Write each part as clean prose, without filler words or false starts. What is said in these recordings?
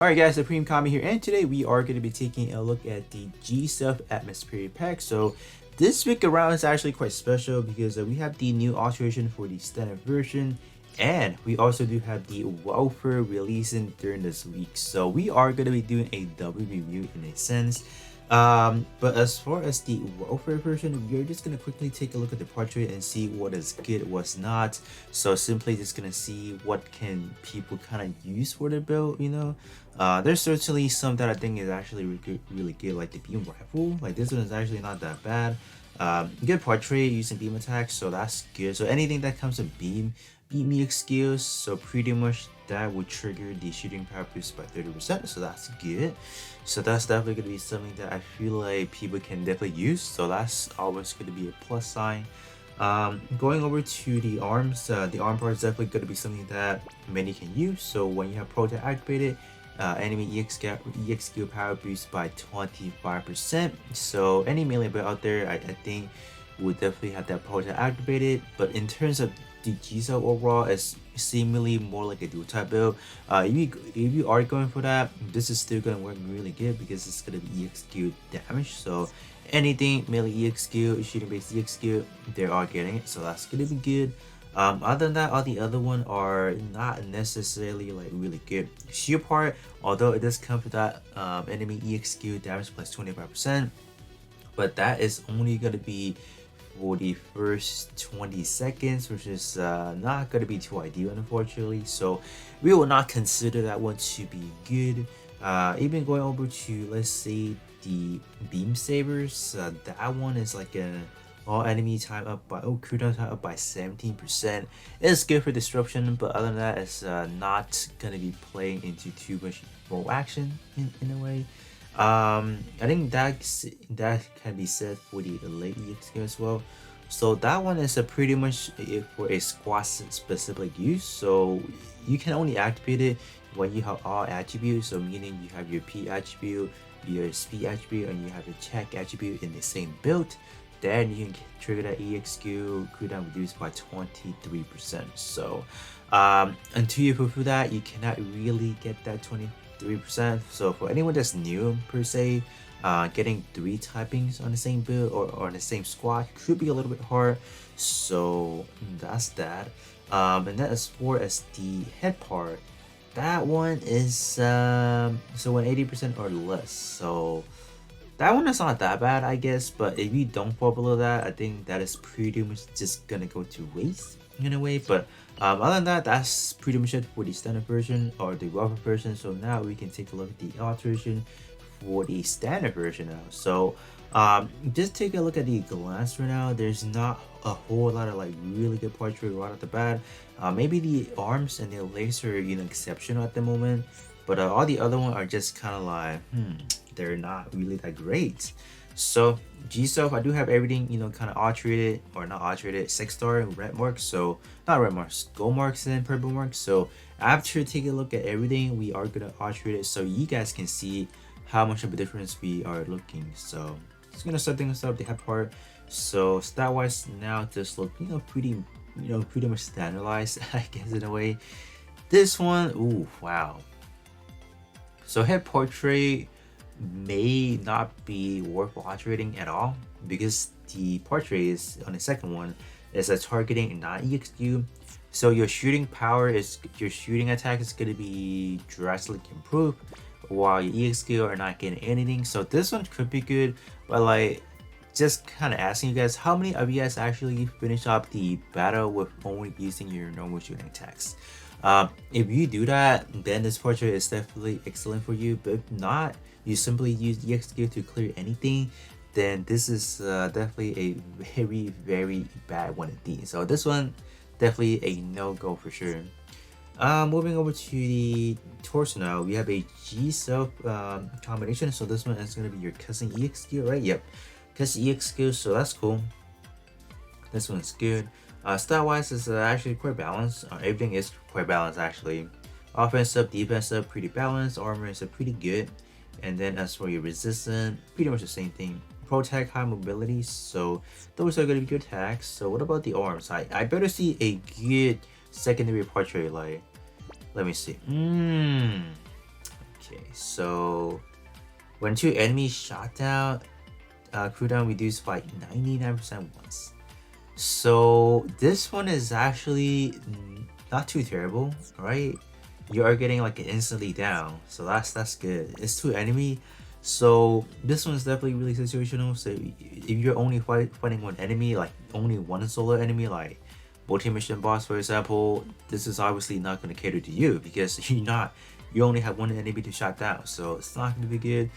Alright guys, Supreme Kami here, and today we are going to be taking a look at the G-Self Atmosphere Pack. So this week around is actually quite special because we have the new alteration for the standard version, and we also do have the welfare releasing during this week. So we are going to be doing a double review in a sense. But as far as the welfare version, we're just gonna quickly take a look at the portrait and see what is good, what's not. So simply just gonna see what can people kind of use for the build. There's certainly some that I think is actually really good, like the beam rifle. Like this one is actually not that bad. Good portrait using beam attack, so that's good. So anything that comes with beam EX skills, so pretty much that would trigger the shooting power boost by 30%, so that's good. So that's definitely going to be something that I feel like people can definitely use, so that's always going to be a plus sign. Going over to the arms, the arm part is definitely going to be something that many can use. So when you have Proto activated, enemy EX skill power boost by 25%. So any melee build out there, I think would definitely have that Proto activated. But in terms of the G-Self overall, is seemingly more like a dual type build. If you are going for that, this is still going to work really good because it's going to be EX skill damage. So anything melee EX skill, shooting based EX skill, they are getting it, so that's going to be good. Other than that, all the other one are not necessarily like really good. Shield part, although it does come with that enemy EX skill damage plus 25%, but that is only going to be for the first 20 seconds, which is not going to be too ideal, unfortunately. So we will not consider that one to be good. Even going over to, let's say, the beam sabers, that one is like an all enemy time up by cooldown time up by 17%. It's good for disruption, but other than that, it's not gonna be playing into too much role action in a way. I think that can be said for the late EX as well. So that one is a pretty much for a squad specific use. So you can only activate it when you have all attributes. So meaning you have your P attribute, your speed attribute, and you have your check attribute in the same build. Then you can trigger that EX skill cooldown reduced by 23%. So until you fulfill that, you cannot really get that 23%. So for anyone that's new per se, getting 3 typings on the same build or on the same squad could be a little bit hard. So that's that. And then as far as the head part, that one is so when 80% or less. So that one is not that bad, I guess, but if you don't fall below that, I think that is pretty much just gonna go to waste in a way. But other than that, that's pretty much it for the standard version or the welfare version. So now we can take a look at the alteration for the standard version now. So just take a look at the glance right now. There's not a whole lot of like really good portrait right off the bat. Maybe the arms and the legs are exceptional at the moment, but all the other ones are just kind of like they're not really that great. So G-Self, I do have everything kind of alterated, or not alterated, 6-star red marks, so not red marks, gold marks and purple marks. So after taking a look at everything, we are gonna alterate it so you guys can see how much of a difference we are looking. So just gonna start things up the head part. So stat wise now just look pretty much standardized, I guess, in a way. This one, ooh, wow. So head portrait may not be worth alterating at all because the portrait is on the second one is a targeting and not EXQ. So your shooting attack is going to be drastically improved while your EXQ are not getting anything. So this one could be good, but like just kind of asking you guys, how many of you guys actually finish up the battle with only using your normal shooting attacks? If you do that, then this portrait is definitely excellent for you. But if not, you simply use EX skill to clear anything, then this is definitely a very bad one indeed. So this one definitely a no-go for sure. Moving over to the torso now, we have a G-Self combination. So this one is going to be your cousin EX skill, right? Yep, cousin EX skill, so that's cool. This one's good. Stat wise is actually quite balanced. Everything is quite balanced actually. Offensive, defensive, pretty balanced. Armor is pretty good. And then as for your resistance, pretty much the same thing. Protect, high mobility, so those are going to be good attacks. So what about the arms? I better see a good secondary portrait. Like, let me see. Okay, so when two enemies shot down, cooldown reduced by 99% once. So this one is actually not too terrible, right? You are getting like instantly down, so that's good. It's two enemy, so this one's definitely really situational. So if you're only fighting one enemy, like only one solo enemy, like multi-mission boss for example, this is obviously not going to cater to you because you only have one enemy to shot down, so it's not going to be good.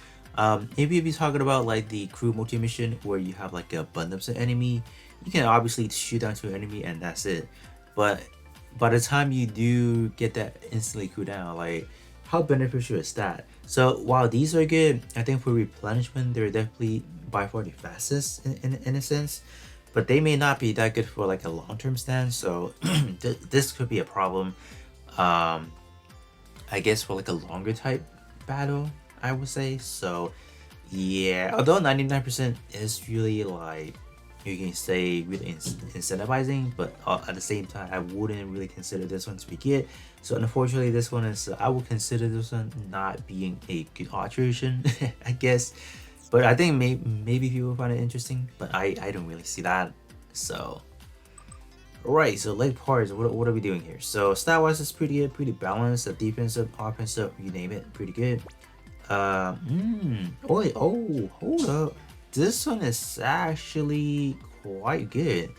Maybe if you're talking about like the crew multi-mission where you have like a abundance of enemy, you can obviously shoot down to an enemy and that's it. But by the time you do get that instantly cooldown, like how beneficial is that? So while these are good, I think for replenishment they're definitely by far the fastest in a sense, but they may not be that good for like a long-term stand. So this could be a problem. I guess for like a longer type battle, I would say. So yeah, although 99% is really like you can say really incentivizing, but at the same time I wouldn't really consider this one to be good. So unfortunately this one is I would consider this one not being a good alteration I guess, but I think maybe people find it interesting, but I don't really see that. So alright, so leg parts, what are we doing here? So stat wise is pretty good, pretty balanced. The defensive, offensive, you name it, pretty good. Hold up. This one is actually quite good.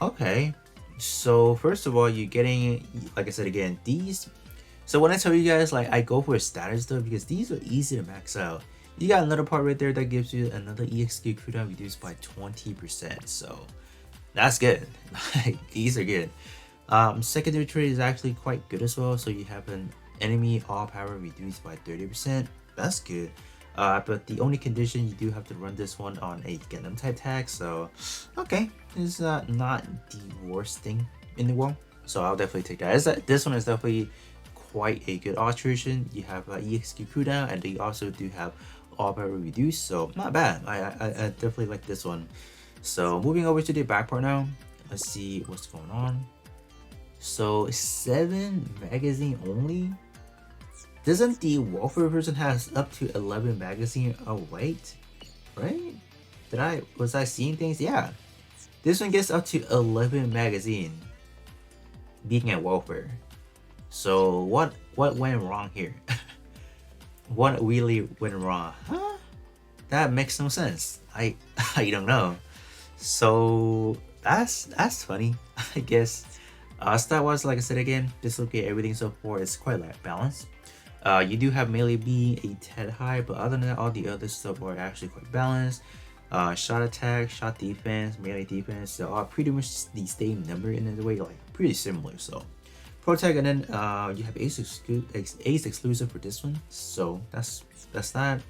Okay, so first of all, you're getting, like I said again, these. So when I tell you guys, like I go for status though, because these are easy to max out. You got another part right there that gives you another EXQ cooldown reduced by 20%. So that's good. These are good. Secondary trait is actually quite good as well. So you have an enemy all power reduced by 30%. That's good. But the only condition, you do have to run this one on a Gundam type tag. So okay, it's not the worst thing in the world. So I'll definitely take that. This one is definitely quite a good alteration. You have EXQ cooldown, and they also do have all power reduced. So not bad. I definitely like this one. So moving over to the back part now. Let's see what's going on. So 7 magazine only. Doesn't the Warfare version has up to 11 magazine? Oh wait, right? Was I seeing things? Yeah, this one gets up to 11 magazine. Being at Warfare. So what went wrong here? What really went wrong? Huh? That makes no sense. I don't know. So that's funny, I guess. Stat wise, like I said again, dislocate everything so far is quite like balanced. You do have melee being a tad high, but other than that, all the other stuff are actually quite balanced. Shot attack, shot defense, melee defense, they're all pretty much the same number in a way, like pretty similar. So protect, and then you have ace exclusive for this one. So that's that.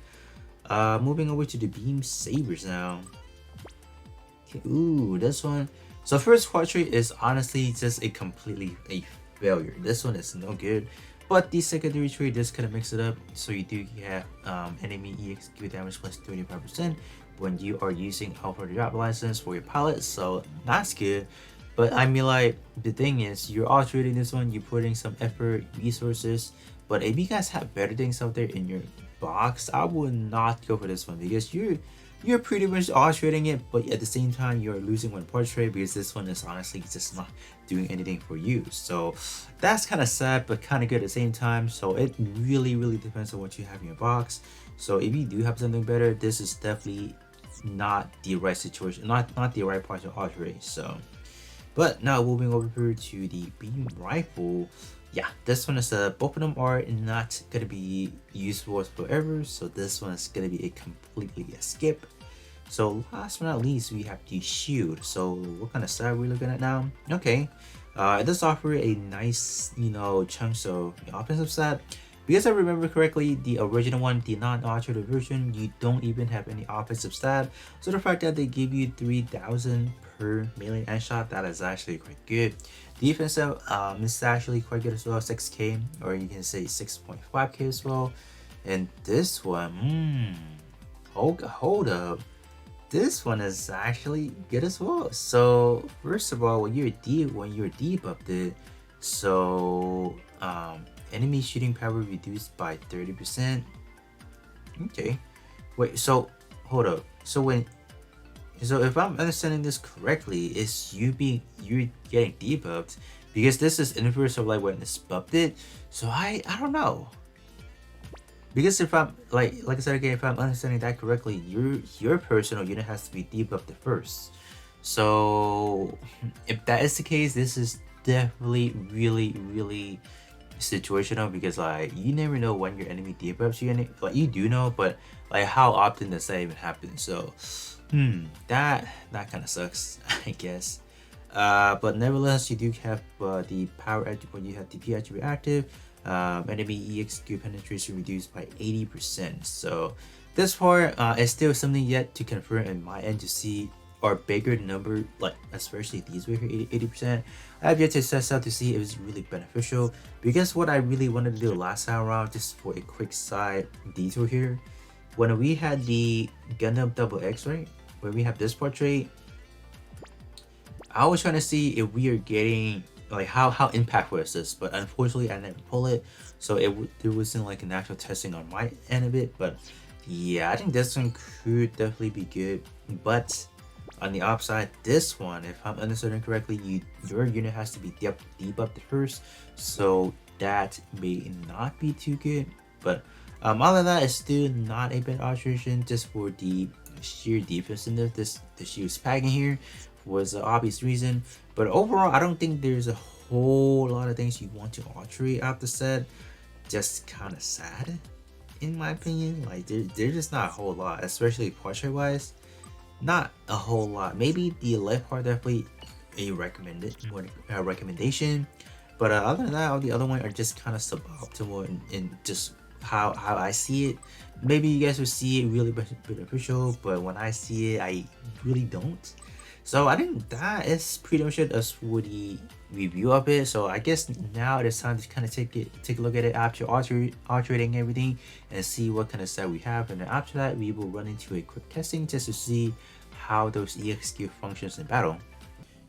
Moving over to the beam sabers now. Okay, ooh, this one. So first quad trait is honestly just a completely a failure. This one is no good. But the secondary trait does kind of mix it up. So you do have enemy EXQ damage plus 35% when you are using Alpha Drop License for your pilot. So that's good. But I mean, like, the thing is, you're altering this one, you're putting some effort, resources. But if you guys have better things out there in your box, I would not go for this one because you're pretty much altering it, but at the same time you're losing one portrait because this one is honestly just not doing anything for you. So that's kind of sad but kind of good at the same time. So it really depends on what you have in your box. So if you do have something better, this is definitely not the right situation, not the right part to alter it. So but now moving over to the beam rifle. Yeah, this one is both of them are not gonna be useful forever, so this one is gonna be a completely a skip. So last but not least, we have the shield. So what kind of stat are we looking at now? Okay, it does offer a nice, chunks of offensive stat. Because I remember correctly, the original one, the non-altered version, you don't even have any offensive stat. So the fact that they give you 3,000 per melee and shot, that is actually quite good. Defensive is actually quite good as well, 6k, or you can say 6.5k as well. And this one, hold up, this one is actually good as well. So first of all, when you're debuffed it, so enemy shooting power reduced by 30%. Okay. Wait, so hold up. So if I'm understanding this correctly, is you're getting debuffed because this is inverse of like when it's buffed it. So I don't know. Because if I'm like I said again, if I'm understanding that correctly, your personal unit has to be debuffed first. So if that is the case, this is definitely really situational because like you never know when your enemy debuffs you, like you do know, but like how often does that even happen? So that kind of sucks, I guess. But nevertheless, you do have the power when you have DP attribute active. Enemy EXQ penetration reduced by 80%. So this part is still something yet to confirm in my end to see our bigger number, like especially these were here 80%. I have yet to test out to see if it's really beneficial because what I really wanted to do last time around, just for a quick side detour here, when we had the Gundam Double X, right, where we have this portrait, I was trying to see if we are getting like how impactful is this, but unfortunately I didn't pull it, so there wasn't like an actual testing on my end of it. But yeah, I think this one could definitely be good. But on the upside, this one, if I'm understanding correctly, your unit has to be debuffed first, so that may not be too good. But other than that, it's still not a bad alteration just for the sheer defense in this she was packing here was an obvious reason. But overall, I don't think there's a whole lot of things you want to alterate out the set. Just kind of sad, in my opinion. Like there's just not a whole lot, especially portrait wise. Not a whole lot. Maybe the left part definitely a recommendation. But other than that, all the other ones are just kind of suboptimal in just how I see it. Maybe you guys will see it really beneficial, but when I see it, I really don't. So I think that is pretty much it as for the review of it. So I guess now it is time to kind of take a look at it after alterating everything and see what kind of set we have. And then after that, we will run into a quick testing just to see how those EXQ functions in battle.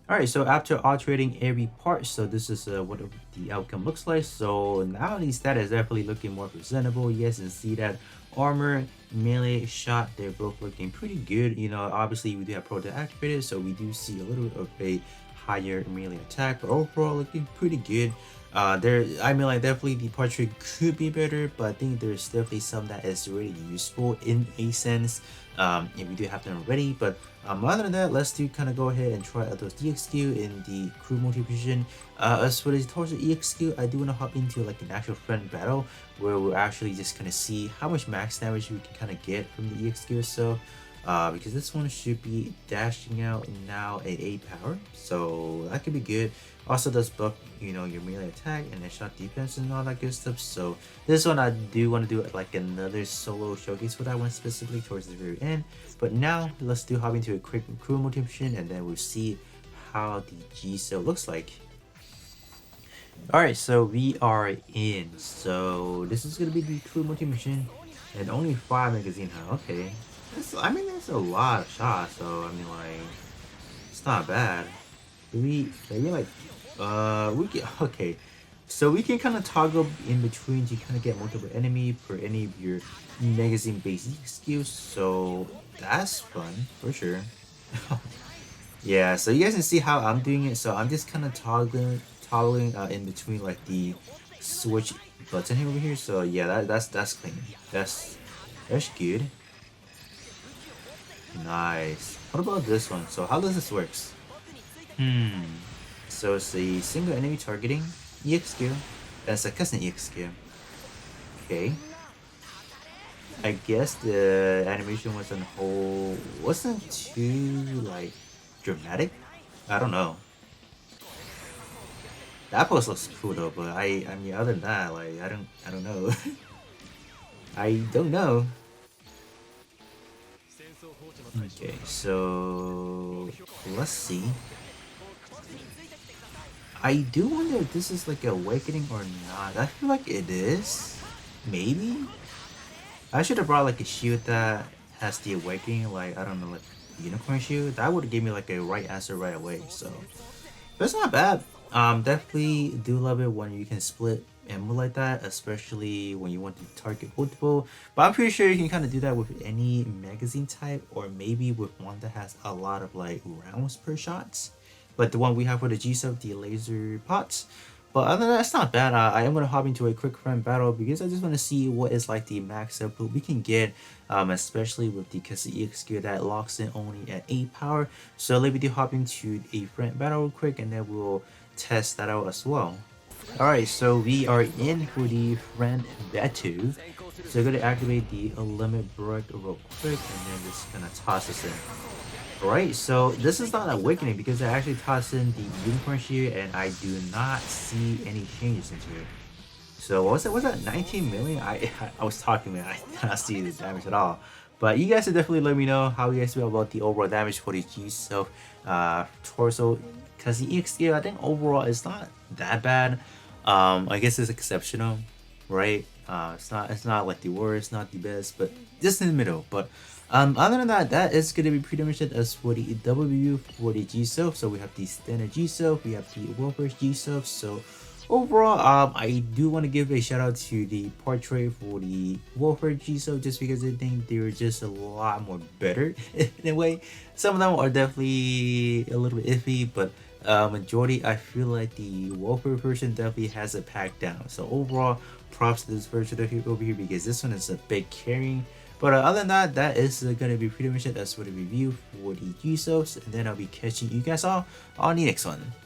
Alright, so after alterating every part, so this is what the outcome looks like. So now the stat is definitely looking more presentable. Yes, and see that armor, melee, shot, they're both looking pretty good. You know, obviously we do have proto activated, so we do see a little bit of a higher melee attack, but overall looking pretty good. I mean, like definitely the portrait could be better, but I think there's definitely some that is really useful in a sense. If we do have them already, but other than that, let's kind of go ahead and try out those EXQ in the crew multi-position. As for the torso EXQ, I do want to hop into like an actual friend battle where we'll actually just kind of see how much max damage we can kind of get from the EXQ itself. Because this one should be dashing out now at 8 power, so that could be good. Also does buff, you know, your melee attack and then shot defense and all that good stuff. So this one I do want to do like another solo showcase for that one specifically towards the very end. But now let's hop into a quick crew multi-mission and then we'll see how the G cell looks like. Alright, so we are in. So this is gonna be the crew multi-mission and only 5 magazine. Okay. I mean, there's a lot of shots, so I mean, like, it's not bad. Maybe like, we get okay. So we can kind of toggle in between to kind of get multiple enemy per any of your magazine basic skills. So that's fun for sure. Yeah, so you guys can see how I'm doing it. So I'm just kind of toggling in between like the switch button here over here. So yeah, that's clean. That's good. Nice. What about this one? So how does this works? So it's a single enemy targeting EXQ, and it's a custom EXQ. Okay. I guess the animation wasn't too like dramatic. I don't know. That pose looks cool though, but I mean other than that, like I don't know. I don't know. Okay, so let's see. I do wonder if this is like awakening or not. I feel like it is. Maybe. I should have brought like a shield that has the awakening, like I don't know, like unicorn shield. That would give me like a right answer right away. So that's not bad. Definitely do love it when you can split emulate that, especially when you want to target multiple. But I'm pretty sure you can kind of do that with any magazine type, or maybe with one that has a lot of like rounds per shots. But the one we have for the G sub, the laser pots. But other than that, it's not bad. I am gonna hop into a quick friend battle because I just want to see what is like the max output we can get, especially with the EX gear that locks in only at 8 power. So let me do hop into a friend battle real quick, and then we'll test that out as well. Alright, so we are in for the friend battle. So I'm gonna activate the limit break real quick, and then just gonna toss this in. Alright, so this is not awakening because I actually tossed in the unicorn shield and I do not see any changes into it. So what was that? Was that 19 million? I was talking, man. I did not see the damage at all. But you guys should definitely let me know how you guys feel about the overall damage for the G self torso, because the EX gear I think overall is not that bad. I guess it's exceptional, right? It's not like the worst, not the best, but just in the middle. But other than that, that is gonna be pretty much it as for the W for the G self. So we have the standard G self, we have the Wolfers G self. So overall, I do want to give a shout out to the portrait for the Wolfer G self, just because I think they're just a lot more better in a way. Some of them are definitely a little bit iffy, but majority I feel like the Wolfer version definitely has it packed down. So overall, props to this version over here because this one is a big carrying. But other than that, that is gonna be pretty much it. That's for the review for the G selves, and then I'll be catching you guys all on the next one.